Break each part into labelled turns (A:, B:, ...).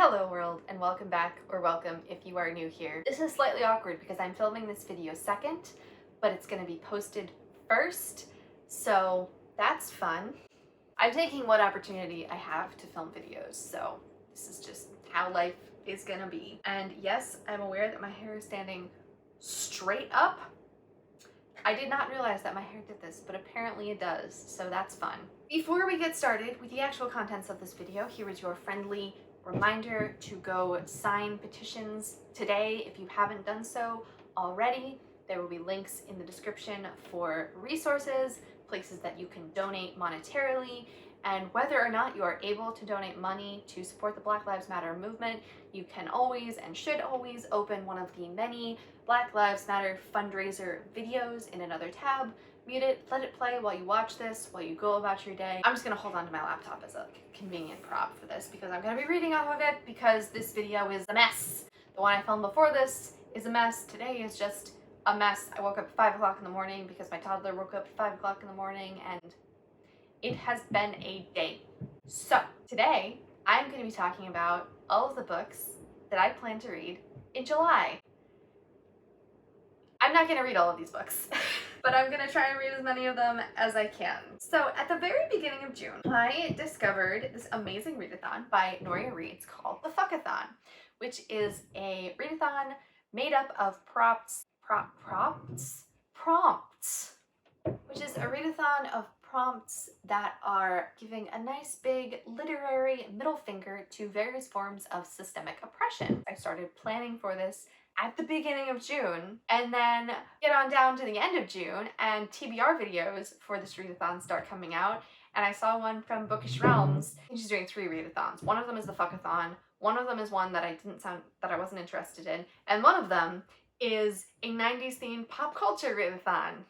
A: Hello world, and welcome back, or welcome if you are new here. This is slightly awkward because I'm filming this video second, but it's going to be posted first, so that's fun. I'm taking what opportunity I have to film videos, so this is just how life is gonna be. And yes, I'm aware that my hair is standing straight up. I did not realize that my hair did this, but apparently it does, so that's fun. Before we get started with the actual contents of this video, here is your friendly reminder to go sign petitions today if you haven't done so already. There will be links in the description for resources, places that you can donate monetarily, and whether or not you are able to donate money to support the Black Lives Matter movement, you can always and should always open one of the many Black Lives Matter fundraiser videos in another tab. Mute it, let it play while you watch this, while you go about your day. I'm just gonna hold on to my laptop as a convenient prop for this because I'm gonna be reading off of it because this video is a mess. The one I filmed before this is a mess. Today is just a mess. I woke up at 5 o'clock in the morning because my toddler woke up at 5 o'clock in the morning, and it has been a day. So today I'm going to be talking about all of the books that I plan to read in July. I'm not going to read all of these books, but I'm going to try and read as many of them as I can. So at the very beginning of June, I discovered this amazing readathon by Noria Reads called the Fuckathon, which is a readathon made up of prompts, which is a readathon of prompts that are giving a nice big literary middle finger to various forms of systemic oppression. I started planning for this at the beginning of June, and then get on down to the end of June and TBR videos for this readathon start coming out, and I saw one from Bookish Realms. She's doing 3 readathons. One of them is the Fuckathon, one of them is one that I wasn't interested in, and one of them is a 90s themed PopCulture readathon.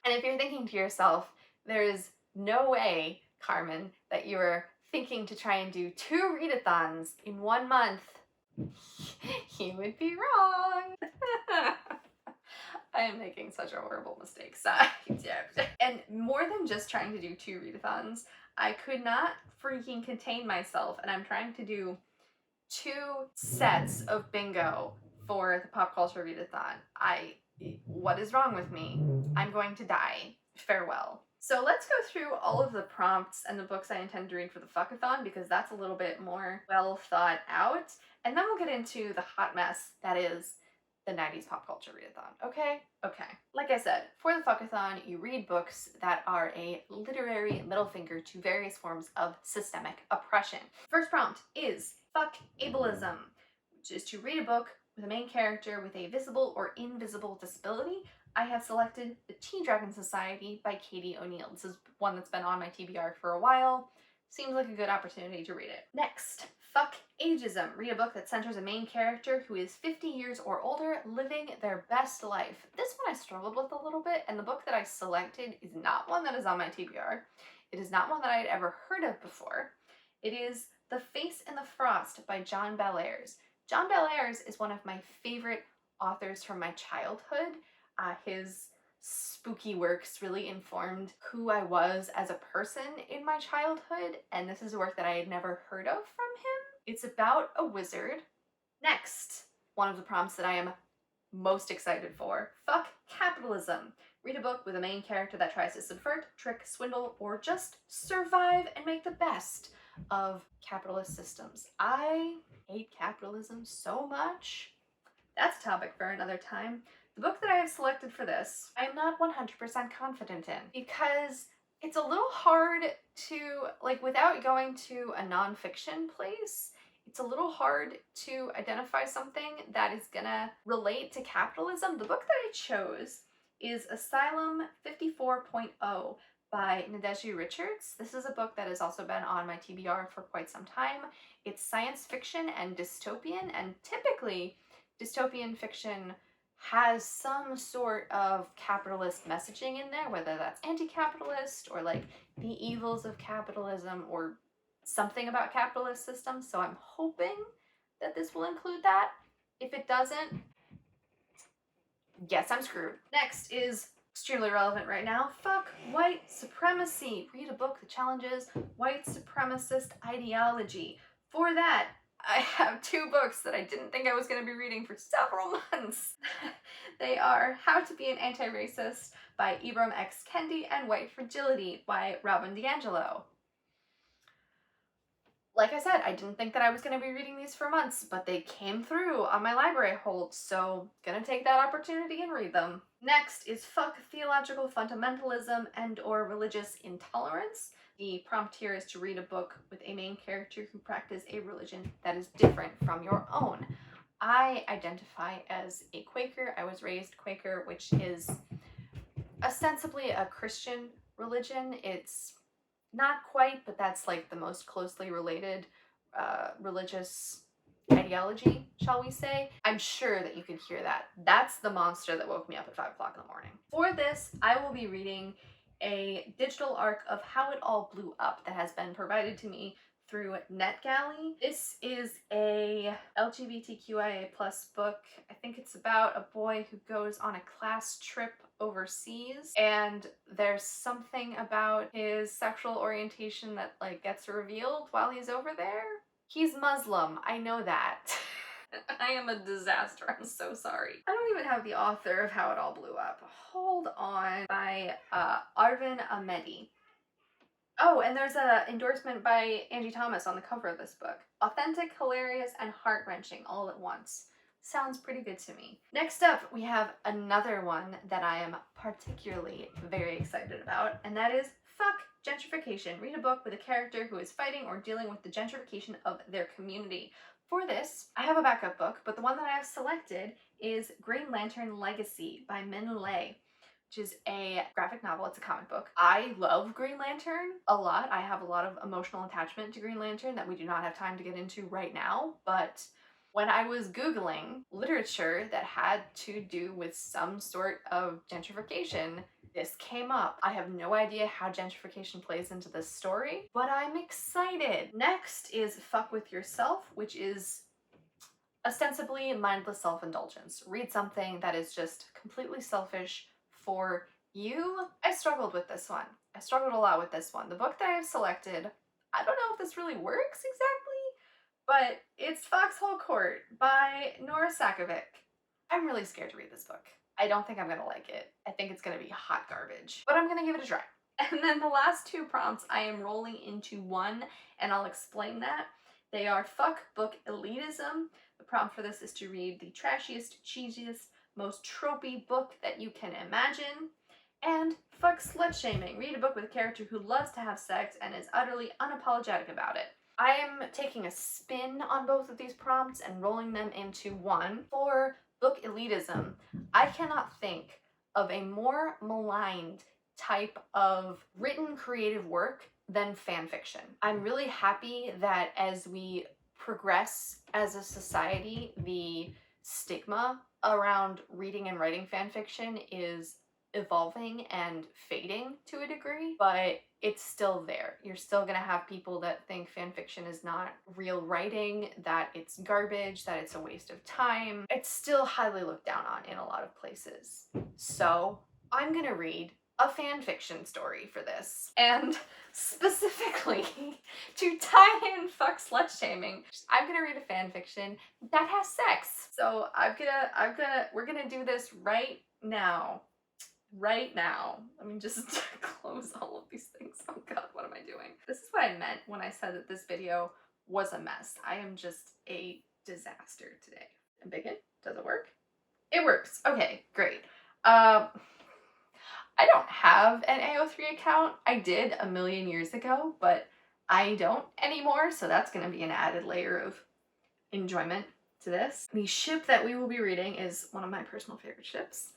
A: And if you're thinking to yourself, there's no way, Carmen, that you're thinking to try and do 2 readathons in 1 month, you would be wrong. I am making such a horrible mistake. And more than just trying to do 2 readathons, I could not freaking contain myself, and I'm trying to do 2 sets of bingo for the PopCulture readathon. What is wrong with me? I'm going to die. Farewell. So let's go through all of the prompts and the books I intend to read for the Fuckathon because that's a little bit more well thought out. And then we'll get into the hot mess that is the 90s PopCulture readathon. Okay? Okay. Like I said, for the Fuckathon, you read books that are a literary middle finger to various forms of systemic oppression. First prompt is Fuck Ableism, which is to read a book with a main character with a visible or invisible disability. I have selected The Tea Dragon Society by Katie O'Neill. This is one that's been on my TBR for a while. Seems like a good opportunity to read it. Next, Fuck Ageism. Read a book that centers a main character who is 50 years or older living their best life. This one I struggled with a little bit, and the book that I selected is not one that is on my TBR. It is not one that I had ever heard of before. It is The Face in the Frost by John Bellairs. John Bellairs is one of my favorite authors from my childhood. His spooky works really informed who I was as a person in my childhood, and this is a work that I had never heard of from him. It's about a wizard. Next, one of the prompts that I am most excited for, Fuck Capitalism. Read a book with a main character that tries to subvert, trick, swindle, or just survive and make the best of capitalist systems. I hate capitalism so much. That's a topic for another time. The book that I have selected for this, I am not 100% confident in because it's a little hard to, like, without going to a nonfiction place, it's a little hard to identify something that is gonna relate to capitalism. The book that I chose is Asylum 54.0 by Nadezhda Richards. This is a book that has also been on my TBR for quite some time. It's science fiction and dystopian, and typically dystopian fiction has some sort of capitalist messaging in there, whether that's anti-capitalist or like the evils of capitalism or something about capitalist systems. So I'm hoping that this will include that. If it doesn't, guess I'm screwed. Next is extremely relevant right now. Fuck white supremacy. Read a book that challenges white supremacist ideology. For that, I have two books that I didn't think I was going to be reading for several months. They are How to Be an Anti-Racist by Ibram X. Kendi and White Fragility by Robin DiAngelo. Like I said, I didn't think that I was going to be reading these for months, but they came through on my library hold, so gonna take that opportunity and read them. Next is Fuck Theological Fundamentalism and or Religious Intolerance. The prompt here is to read a book with a main character who practices a religion that is different from your own. I identify as a Quaker. I was raised Quaker, which is ostensibly a Christian religion. It's not quite, but that's like the most closely related religious ideology, shall we say. I'm sure that you could hear that. That's the monster that woke me up at 5 o'clock in the morning. For this, I will be reading a digital arc of How It All Blew Up that has been provided to me through NetGalley. This is a LGBTQIA+ book. I think it's about a boy who goes on a class trip overseas, and there's something about his sexual orientation that like gets revealed while he's over there. He's Muslim, I know that. I am a disaster, I'm so sorry. I don't even have the author of How It All Blew Up. Hold on. By Arvin Ahmedi. Oh, and there's a endorsement by Angie Thomas on the cover of this book. Authentic, hilarious, and heart-wrenching all at once. Sounds pretty good to me. Next up, we have another one that I am particularly very excited about, and that is Fuck Gentrification. Read a book with a character who is fighting or dealing with the gentrification of their community. For this, I have a backup book, but the one that I have selected is Green Lantern Legacy by Min Lei, which is a graphic novel. It's a comic book. I love Green Lantern a lot. I have a lot of emotional attachment to Green Lantern that we do not have time to get into right now, but when I was Googling literature that had to do with some sort of gentrification, this came up. I have no idea how gentrification plays into this story, but I'm excited. Next is Fuck With Yourself, which is ostensibly mindless self-indulgence. Read something that is just completely selfish for you. I struggled with this one. I struggled a lot with this one. The book that I've selected, I don't know if this really works exactly, but it's Foxhole Court by Nora Sakovic. I'm really scared to read this book. I don't think I'm gonna like it. I think it's gonna be hot garbage, but I'm gonna give it a try. And then the last two prompts I am rolling into one, and I'll explain that. They are Fuck Book Elitism. The prompt for this is to read the trashiest, cheesiest, most tropey book that you can imagine. And Fuck Slut Shaming. Read a book with a character who loves to have sex and is utterly unapologetic about it. I am taking a spin on both of these prompts and rolling them into one. For Book Elitism, I cannot think of a more maligned type of written creative work than fan fiction. I'm really happy that as we progress as a society, the stigma around reading and writing fan fiction is evolving and fading to a degree, but it's still there. You're still gonna have people that think fan fiction is not real writing, that it's garbage, that it's a waste of time. It's still highly looked down on in a lot of places. So I'm gonna read a fan fiction story for this, and specifically to tie in Fuck Slut Shaming, I'm gonna read a fan fiction that has sex. So we're gonna do this right now. Right now. Let me just close all of these things. Oh god, what am I doing? This is what I meant when I said that this video was a mess. I am just a disaster today. And begin? Does it work? It works. Okay, great. I don't have an AO3 account. I did a million years ago, but I don't anymore, so that's gonna be an added layer of enjoyment to this. The ship that we will be reading is one of my personal favorite ships.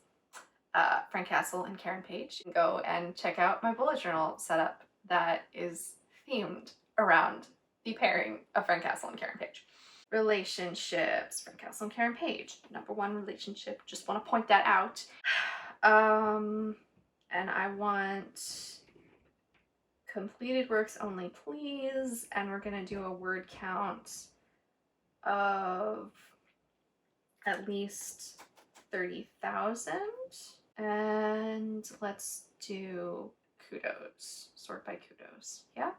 A: Frank Castle and Karen Page. You can go and check out my bullet journal setup that is themed around the pairing of Frank Castle and Karen Page. Relationships, Frank Castle and Karen Page. Number one relationship, just want to point that out. And I want completed works only, please. And we're gonna do a word count of at least 30,000. And let's do kudos. Sort by kudos. Yeah?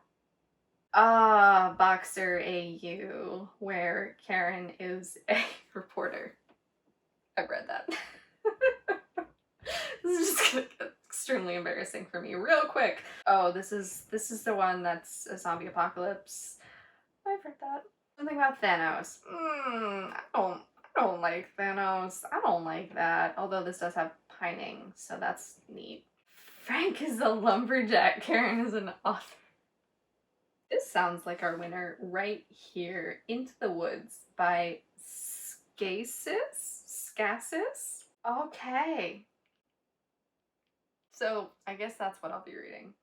A: Boxer AU, where Karen is a reporter. I've read that. This is just gonna get extremely embarrassing for me real quick. Oh, this is the one that's a zombie apocalypse. I've read that. Something about Thanos. I don't like Thanos. I don't like that. Although this does have pining, so that's neat. Frank is a lumberjack. Karen is an author. This sounds like our winner right here. Into the Woods by Scasis? Okay. So I guess that's what I'll be reading.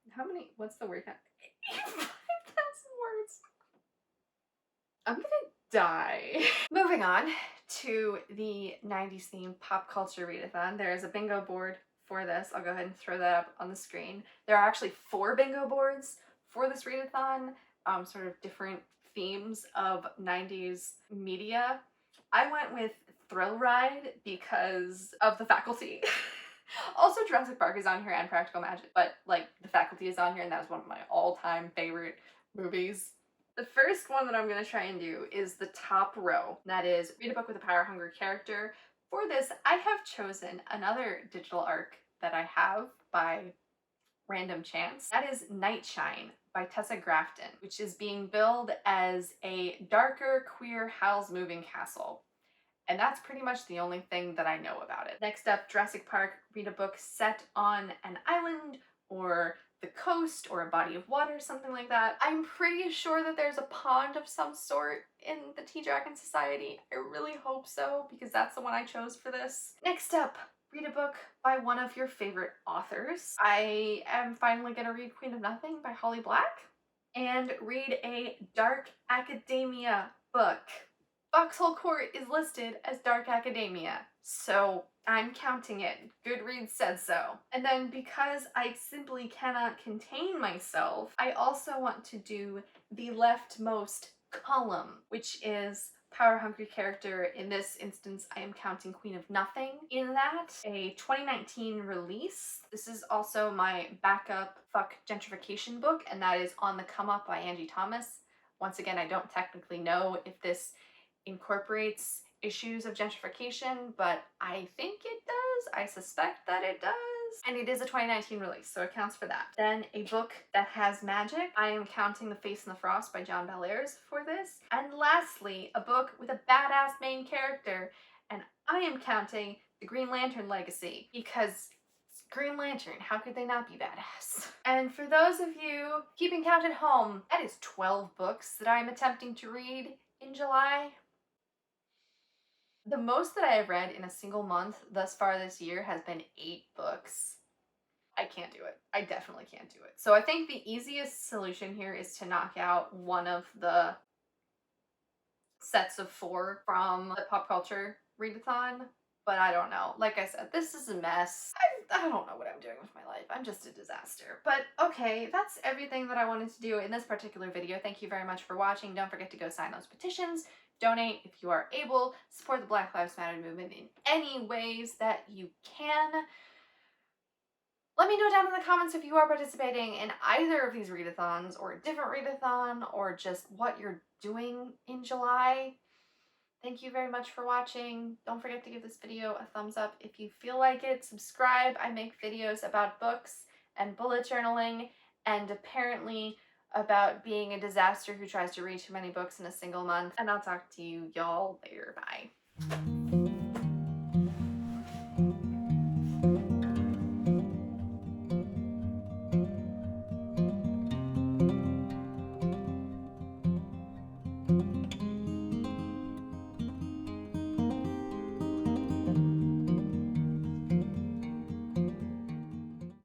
A: What's the word count? 5,000 words. I'm gonna die. Moving on to the 90s themed PopCulture Readathon. There is a bingo board for this. I'll go ahead and throw that up on the screen. There are actually 4 bingo boards for this readathon, sort of different themes of 90s media. I went with Thrill Ride because of the faculty. Also, Jurassic Park is on here and Practical Magic, but like the faculty is on here, and that was one of my all-time favorite movies. The first one that I'm going to try and do is the top row. That is, read a book with a power-hungry character. For this, I have chosen another digital arc that I have by random chance. That is Nightshine by Tessa Grafton, which is being billed as a darker, queer Howl's Moving Castle. And that's pretty much the only thing that I know about it. Next up, Jurassic Park, read a book set on an island or the coast or a body of water, something like that. I'm pretty sure that there's a pond of some sort in the Tea Dragon Society. I really hope so, because that's the one I chose for this. Next up, read a book by one of your favorite authors. I am finally gonna read Queen of Nothing by Holly Black, and read a dark academia book. Foxhole Court is listed as dark academia, so I'm counting it. Goodreads said so. And then because I simply cannot contain myself, I also want to do the leftmost column, which is power-hungry character. In this instance, I am counting Queen of Nothing in that. A 2019 release. This is also my backup fuck gentrification book, and that is On the Come Up by Angie Thomas. Once again, I don't technically know if this incorporates issues of gentrification, but I think it does. I suspect that it does. And it is a 2019 release, so it counts for that. Then a book that has magic. I am counting The Face in the Frost by John Bellairs for this. And lastly, a book with a badass main character, and I am counting The Green Lantern Legacy, because Green Lantern, how could they not be badass? And for those of you keeping count at home, that is 12 books that I am attempting to read in July. The most that I have read in a single month thus far this year has been 8 books. I can't do it. I definitely can't do it. So I think the easiest solution here is to knock out one of the sets of 4 from the PopCulture Readathon, but I don't know. Like I said, this is a mess. I don't know what I'm doing with my life. I'm just a disaster. But okay, that's everything that I wanted to do in this particular video. Thank you very much for watching. Don't forget to go sign those petitions. Donate if you are able. Support the Black Lives Matter movement in any ways that you can. Let me know down in the comments if you are participating in either of these readathons, or a different readathon, or just what you're doing in July. Thank you very much for watching. Don't forget to give this video a thumbs up if you feel like it. Subscribe. I make videos about books and bullet journaling, and apparently about being a disaster who tries to read too many books in a single month. And I'll talk to you y'all later. Bye.